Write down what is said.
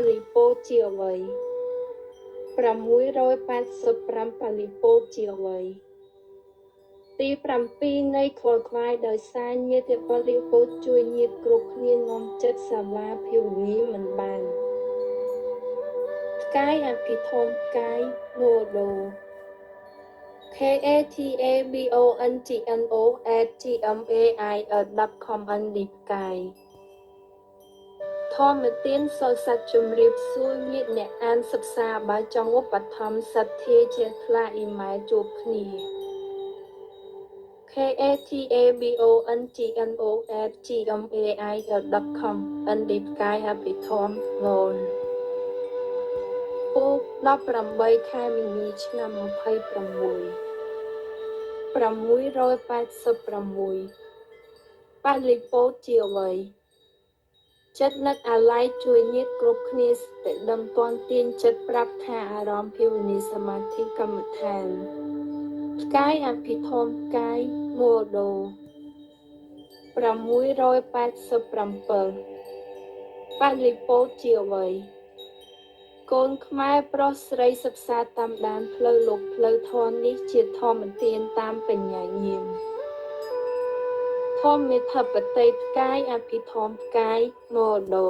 លីពោជាអ្វី685ប៉ាលីពោជាអ្វីទី7នៃខ្វល់ខ្វាយដោយសារញាតិប៉ាលីពោជួយញាតិគ្រប់គ្នានាំចិត្តសាវ៉ាភាវនីមិនបានផ្កាយអភិធម្មផ្កាយណូដូ KATABONGNO@gmail.com អនឌីផ្កាយធម្មទានសូរស័ក្តិជំរាបសួរញាតិអ្នកអានសិក្សាបើចង់ឧបត្ថម្ភសទ្ធាជ្រះថ្លាអ៊ីម៉ែលជួបគ្នា KATABONGNO@gmail.com អនឌីផ្កាយអភិធម្មងនពុក18ខែមីនាឆ្នាំ26 686ប៉ាលីពោជាអ្វីចិត្តនឹកអាល័យជួយញាតិគ្រប់គ្នាស្តិដឹងទាន់ទាញចិត្តប្រាប់ថាអារម្មណ៍ភាវនាសមាធិកម្មដ្ឋានផ្កាយអភិធម្មផ្កាយមូដូ687ប៉ាលីពោជាអ្វីកូនខ្មែរប្រុសស្រីសិក្សាតាមដានផ្លូវលោកផ្លូវធម៌នេះជាធម្មទានតាមបញ្ញាញាណធម្មធិបតីផ្កាយអភិធម្មផ្កាយមូដូ